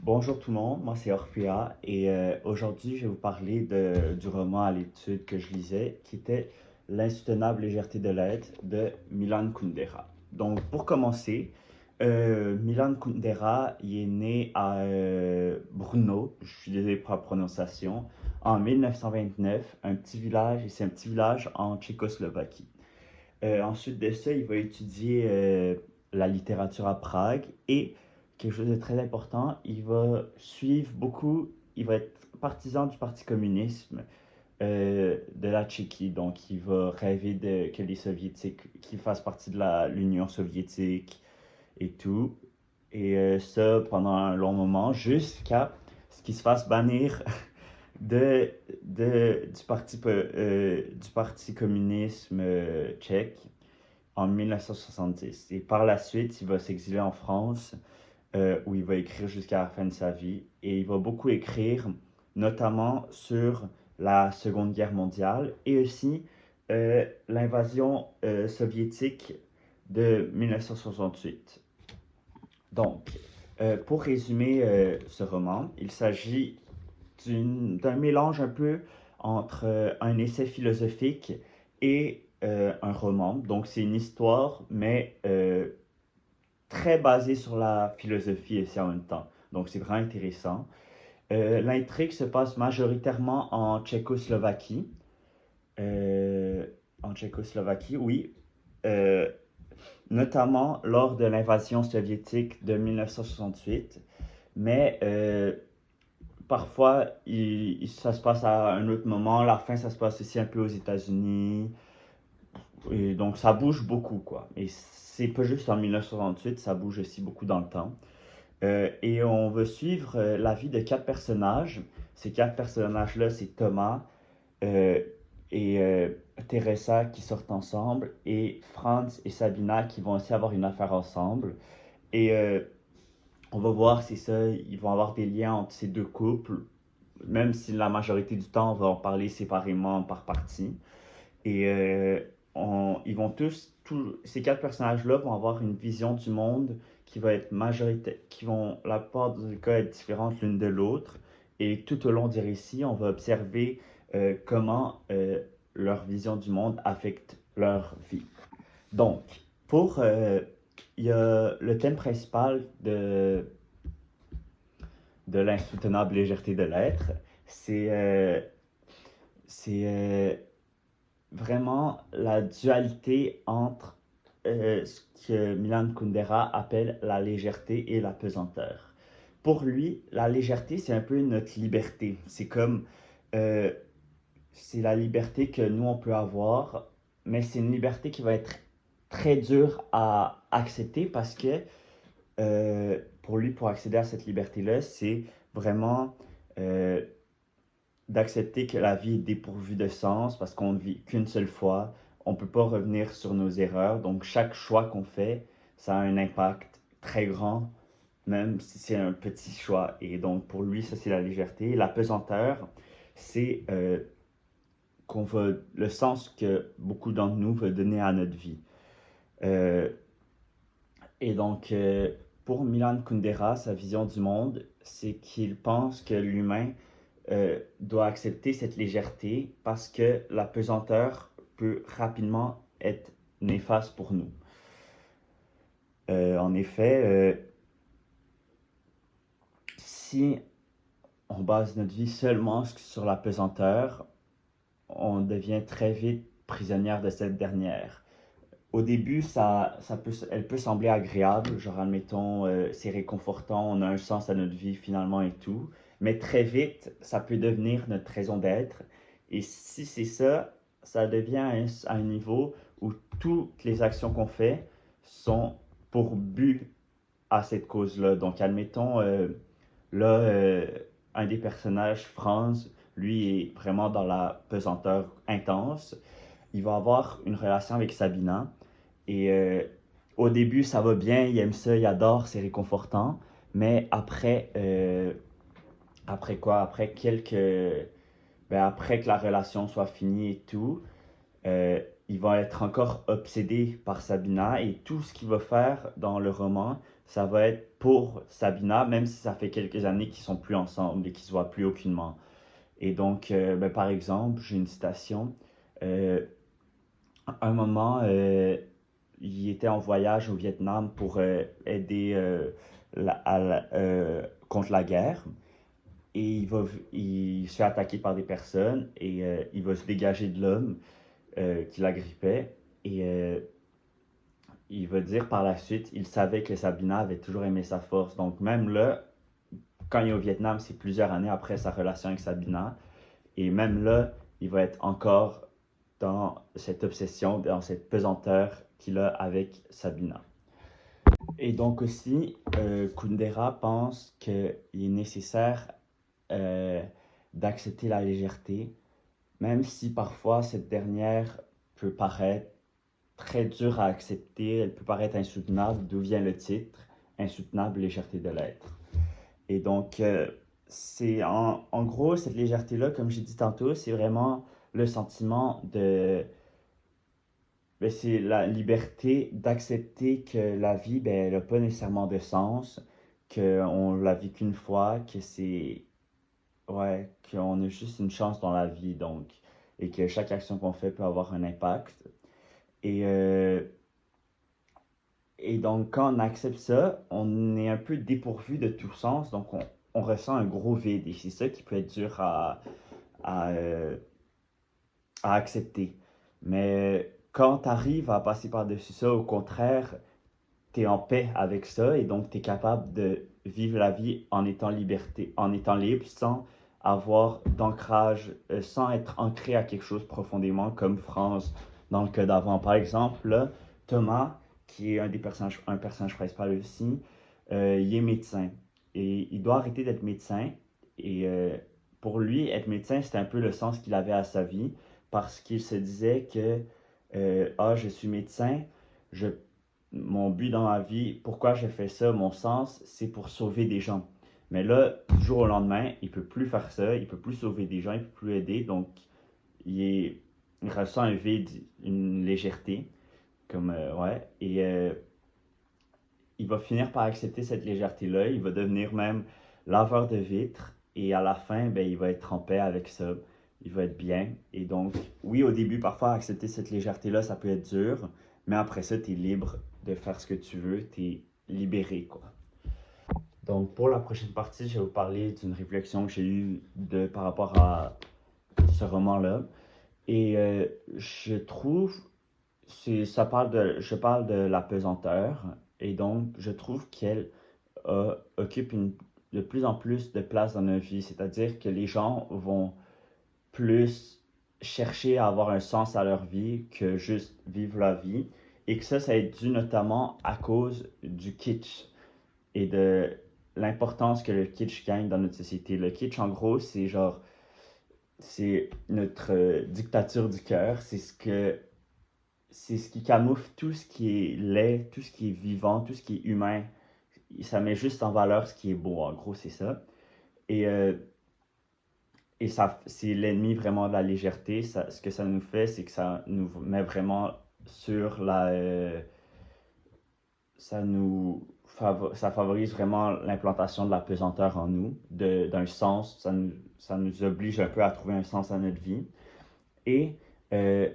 Bonjour tout le monde, moi c'est Orphea et aujourd'hui je vais vous parler du roman à l'étude que je lisais qui était L'insoutenable légèreté de l'être de Milan Kundera. Donc pour commencer, Milan Kundera il est né à Brno, je suis désolé pour la prononciation, en 1929, un petit village, et c'est un petit village en Tchécoslovaquie. Ensuite de ça, il va étudier la littérature à Prague et quelque chose de très important, il va suivre beaucoup, il va être partisan du Parti communisme de la Tchéquie. Donc, il va rêver que les Soviétiques, qu'ils fassent partie de l'Union soviétique et tout. Et ça pendant un long moment, jusqu'à ce qu'il se fasse bannir de, du parti communisme tchèque en 1970. Et par la suite, il va s'exiler en France, où il va écrire jusqu'à la fin de sa vie. Et il va beaucoup écrire, notamment sur la Seconde Guerre mondiale et aussi l'invasion soviétique de 1968. Donc, pour résumer ce roman, il s'agit d'un mélange un peu entre un essai philosophique et un roman. Donc c'est une histoire, mais très basée sur la philosophie aussi en même temps. Donc c'est vraiment intéressant. L'intrigue se passe majoritairement Euh, en Tchécoslovaquie, oui. Euh, Notamment lors de l'invasion soviétique de 1968. Mais parfois, ça se passe à un autre moment. La fin, ça se passe aussi un peu aux États-Unis. Et donc, ça bouge beaucoup, quoi. Et c'est pas juste en 1968, ça bouge aussi beaucoup dans le temps. Et on veut suivre la vie de quatre personnages. Ces quatre personnages-là, c'est Thomas euh, et Teresa qui sortent ensemble, et Franz et Sabina qui vont aussi avoir une affaire ensemble. Et on va voir si ça, ils vont avoir des liens entre ces deux couples, même si la majorité du temps, on va en parler séparément par partie. Et ils vont tous, ces quatre personnages-là vont avoir une vision du monde qui va être majoritaire, qui vont, la plupart du cas, être différente l'une de l'autre. Et tout au long du récit, on va observer comment leur vision du monde affecte leur vie. Donc, il y a le thème principal de l'insoutenable légèreté de l'être, c'est c'est vraiment la dualité entre ce que Milan Kundera appelle la légèreté et la pesanteur. Pour lui, la légèreté, c'est un peu notre liberté. Euh, c'est la liberté que nous, on peut avoir, mais c'est une liberté qui va être très dure à accepter parce que pour lui, pour accéder à cette liberté-là, c'est vraiment euh, d'accepter que la vie est dépourvue de sens parce qu'on ne vit qu'une seule fois. On ne peut pas revenir sur nos erreurs. Donc, chaque choix qu'on fait, ça a un impact très grand, même si c'est un petit choix. Et donc, pour lui, ça, c'est la légèreté. La pesanteur, c'est le sens que beaucoup d'entre nous veulent donner à notre vie. Euh, et donc, pour Milan Kundera, sa vision du monde, c'est qu'il pense que l'humain doit accepter cette légèreté parce que la pesanteur peut rapidement être néfaste pour nous. En effet, si on base notre vie seulement sur la pesanteur, on devient très vite prisonnière de cette dernière. Au début, elle peut sembler agréable, genre admettons, c'est réconfortant, on a un sens à notre vie finalement et tout, mais très vite, ça peut devenir notre raison d'être. Et si c'est ça, ça devient à un niveau où toutes les actions qu'on fait sont pour but à cette cause-là. Donc, admettons, là, un des personnages, Franz, lui est vraiment dans la pesanteur intense. Il va avoir une relation avec Sabina, et au début, ça va bien, il aime ça, il adore, c'est réconfortant. Mais après, après quoi? Après que la relation soit finie et tout, il va être encore obsédé par Sabina et tout ce qu'il va faire dans le roman, ça va être pour Sabina, même si ça fait quelques années qu'ils sont plus ensemble et qu'ils se voient plus aucunement. Et donc, ben, par exemple, j'ai une citation. Euh, à un moment, il était en voyage au Vietnam pour aider contre la guerre. Et il se fait attaquer par des personnes et il va se dégager de l'homme qui l'agrippait. Et il va dire par la suite, il savait que Sabina avait toujours aimé sa force. Donc même là, quand il est au Vietnam, c'est plusieurs années après sa relation avec Sabina. Et même là, il va être encore dans cette obsession, dans cette pesanteur qu'il a avec Sabina. Et donc aussi, Kundera pense qu'il est nécessaire euh, d'accepter la légèreté, même si parfois cette dernière peut paraître très dure à accepter, elle peut paraître insoutenable, d'où vient le titre, Insoutenable légèreté de l'être. Et donc, c'est en gros, cette légèreté-là, comme j'ai dit tantôt, c'est vraiment le sentiment de... Ben, c'est la liberté d'accepter que la vie, ben, elle n'a pas nécessairement de sens, qu'on l'a vie qu'une fois, que c'est... Ouais, qu'on a juste une chance dans la vie, donc, et que chaque action qu'on fait peut avoir un impact. Et, euh, et donc, quand on accepte ça, on est un peu dépourvu de tout sens, donc on ressent un gros vide. Et c'est ça qui peut être dur à, euh, à accepter. Mais quand tu arrives à passer par-dessus ça, au contraire, tu es en paix avec ça et donc tu es capable de vivre la vie en étant liberté, en étant libre, sans avoir d'ancrage, sans être ancré à quelque chose profondément comme France dans le cas d'avant. Par exemple, là, Thomas, qui est un personnage principal aussi, il est médecin et il doit arrêter d'être médecin et pour lui, être médecin, c'était un peu le sens qu'il avait à sa vie parce qu'il se disait que ah, je suis médecin, je mon but dans ma vie, pourquoi je fais ça, mon sens, c'est pour sauver des gens. Mais là, du jour au lendemain, il peut plus faire ça, il peut plus sauver des gens, il peut plus aider, donc il ressent un vide, une légèreté, comme ouais, et il va finir par accepter cette légèreté-là, il va devenir même laveur de vitres, et à la fin, ben, il va être en paix avec ça, il va être bien, et donc, oui, au début, parfois, accepter cette légèreté-là, ça peut être dur, mais après ça, tu es libre de faire ce que tu veux, tu es libéré, quoi. Donc, pour la prochaine partie, je vais vous parler d'une réflexion que j'ai eue par rapport à ce roman-là. Et je trouve, je parle de la pesanteur, et donc je trouve qu'elle occupe de plus en plus de place dans notre vie. C'est-à-dire que les gens vont plus chercher à avoir un sens à leur vie que juste vivre la vie. Et que ça est dû notamment à cause du kitsch et de l'importance que le kitsch gagne dans notre société. Le kitsch, en gros, c'est genre, c'est notre dictature du cœur. C'est ce qui camoufle tout ce qui est laid, tout ce qui est vivant, tout ce qui est humain. Ça met juste en valeur ce qui est beau, en gros, c'est ça. Et, euh, et ça, c'est l'ennemi vraiment de la légèreté. Ce que ça nous fait, c'est que ça nous met vraiment sur ça favorise vraiment l'implantation de la pesanteur en nous, d'un sens. Ça nous oblige un peu à trouver un sens à notre vie. Et euh,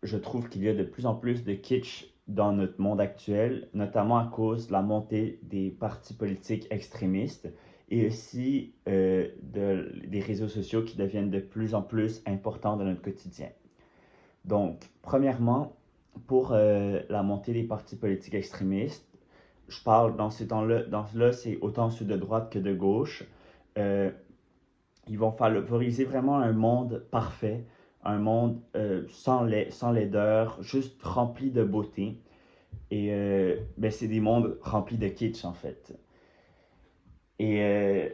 je trouve qu'il y a de plus en plus de kitsch dans notre monde actuel, notamment à cause de la montée des partis politiques extrémistes et aussi des réseaux sociaux qui deviennent de plus en plus importants dans notre quotidien. Donc, premièrement, pour la montée des partis politiques extrémistes, je parle dans ce là c'est autant ceux de droite que de gauche. Euh, Ils vont favoriser vraiment un monde parfait, un monde sans laideur, juste rempli de beauté. Et ben, c'est des mondes remplis de kitsch en fait. Et, euh,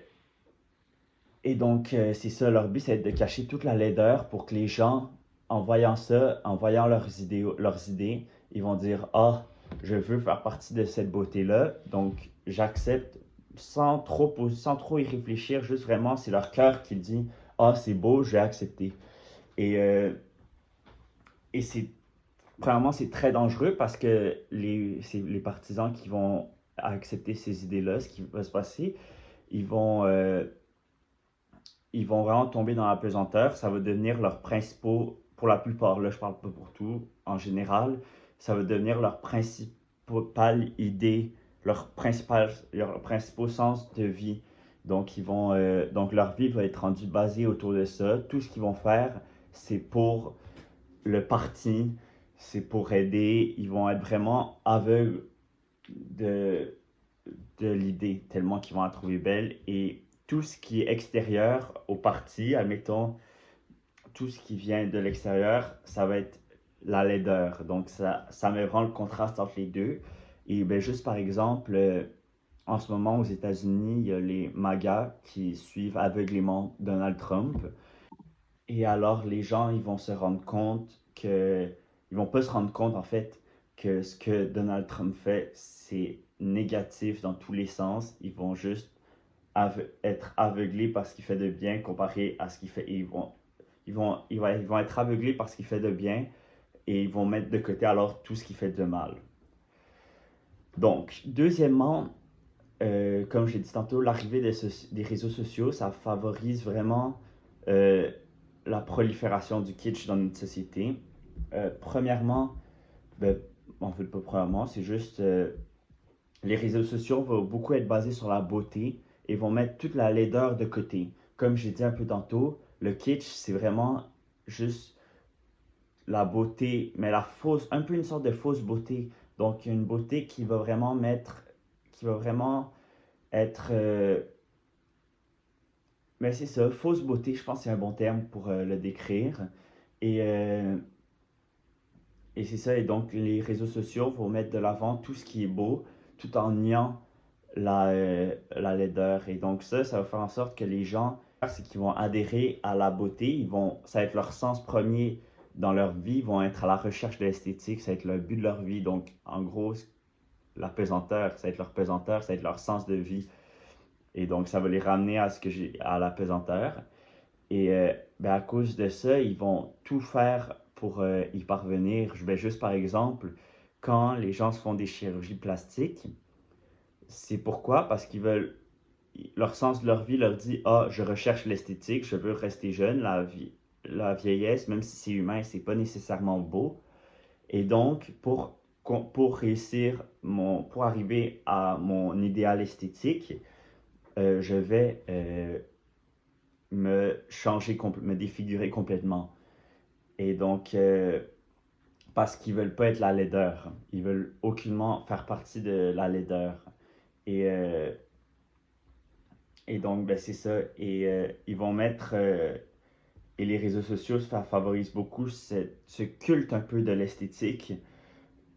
et donc, c'est ça, leur but, c'est de cacher toute la laideur pour que les gens, en voyant ça, en voyant leurs idées, ils vont dire, ah, je veux faire partie de cette beauté-là, donc j'accepte sans trop y réfléchir, juste vraiment, c'est leur cœur qui dit, ah, c'est beau, je vais accepter. Et, euh, et premièrement, c'est très dangereux parce que c'est les partisans qui vont à accepter ces idées-là, ce qui va se passer, ils vont, euh, ils vont vraiment tomber dans la pesanteur. Ça va devenir leurs principaux, pour la plupart, là je parle pas pour tout, en général, ça va devenir leur principale idée, leur principal sens de vie. Donc leur vie va être rendue basée autour de ça. Tout ce qu'ils vont faire, c'est pour le parti, c'est pour aider. Ils vont être vraiment aveugles de, de l'idée, tellement qu'ils vont la trouver belle. Et tout ce qui est extérieur au parti, admettons, tout ce qui vient de l'extérieur, ça va être la laideur. Donc ça met vraiment le contraste entre les deux. Et ben, juste par exemple, en ce moment aux États-Unis, il y a les MAGA qui suivent aveuglément Donald Trump. Et alors les gens, ils vont se rendre compte que, ils vont pas se rendre compte en fait que ce que Donald Trump fait, c'est négatif dans tous les sens. Ils vont juste être aveuglés par ce qu'il fait de bien comparé à ce qu'il fait. Ils vont être aveuglés par ce qu'il fait de bien et ils vont mettre de côté alors tout ce qu'il fait de mal. Donc, deuxièmement, comme j'ai dit tantôt, l'arrivée des réseaux sociaux, ça favorise vraiment euh, la prolifération du kitsch dans notre société. Premièrement, ben, en fait pas premièrement, c'est juste les réseaux sociaux vont beaucoup être basés sur la beauté et vont mettre toute la laideur de côté. Comme j'ai dit un peu tantôt, le kitsch, c'est vraiment juste la beauté, mais la fausse, un peu une sorte de fausse beauté. Donc, une beauté qui va vraiment être, mais c'est ça, fausse beauté, je pense que c'est un bon terme pour le décrire. Et, euh, et c'est ça, et donc les réseaux sociaux vont mettre de l'avant tout ce qui est beau, tout en niant la laideur. Et donc ça va faire en sorte que les gens, c'est qu'ils vont adhérer à la beauté, ça va être leur sens premier dans leur vie, ils vont être à la recherche de l'esthétique, ça va être le but de leur vie. Donc en gros, la pesanteur, ça va être leur pesanteur, ça va être leur sens de vie. Et donc ça va les ramener à la pesanteur. Et ben, à cause de ça, ils vont tout faire pour y parvenir. Juste par exemple, quand les gens se font des chirurgies plastiques, c'est pourquoi? Parce qu'ils veulent, leur sens de leur vie leur dit, ah, je recherche l'esthétique, je veux rester jeune, la vieillesse, même si c'est humain, c'est pas nécessairement beau. Et donc, pour pour arriver à mon idéal esthétique, je vais me défigurer complètement. Et donc, parce qu'ils veulent pas être la laideur. Ils veulent aucunement faire partie de la laideur. Et, euh, et donc, ben, c'est ça. Et ils vont mettre. Et les réseaux sociaux, ça favorise beaucoup ce culte un peu de l'esthétique.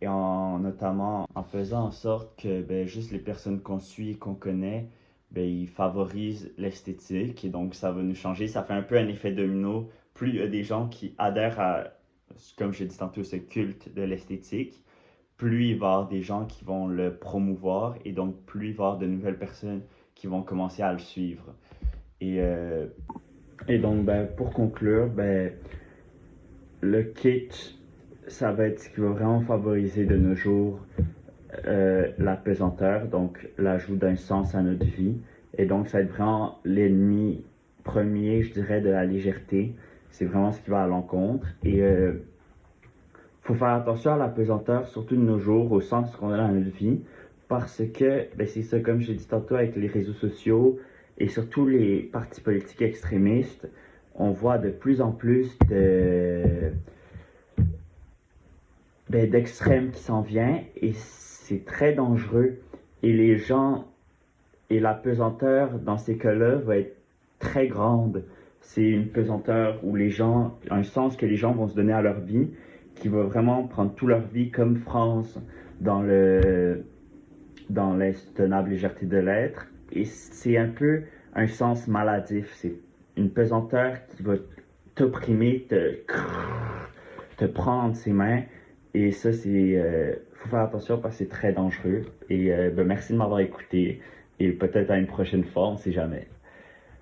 Et notamment en faisant en sorte que ben, juste les personnes qu'on suit, qu'on connaît, ben, ils favorisent l'esthétique. Et donc, ça va nous changer. Ça fait un peu un effet domino. Plus il y a des gens qui adhèrent à, comme je dit tantôt, ce culte de l'esthétique, plus il va y avoir des gens qui vont le promouvoir. Et donc, plus il va y avoir de nouvelles personnes qui vont commencer à le suivre. Et, euh, et donc, ben, pour conclure, ben, le kitsch, ça va être ce qui va vraiment favoriser de nos jours la pesanteur, donc l'ajout d'un sens à notre vie. Et donc, ça va être vraiment l'ennemi premier, je dirais, de la légèreté. C'est vraiment ce qui va à l'encontre. Et faut faire attention à la pesanteur, surtout de nos jours, au sens qu'on a dans notre vie, parce que ben, c'est ça, comme j'ai dit tantôt, avec les réseaux sociaux et surtout les partis politiques extrémistes, on voit de plus en plus d'extrêmes qui s'en vient et c'est très dangereux. Et les gens et la pesanteur dans ces cas-là va être très grande. C'est une pesanteur où un sens que les gens vont se donner à leur vie, qui va vraiment prendre toute leur vie comme France dans dans l'insoutenable légèreté de l'être. Et c'est un peu un sens maladif. C'est une pesanteur qui va t'opprimer, te prendre ses mains. Et ça, faut faire attention parce que c'est très dangereux. Et ben, merci de m'avoir écouté. Et peut-être à une prochaine fois, on sait jamais.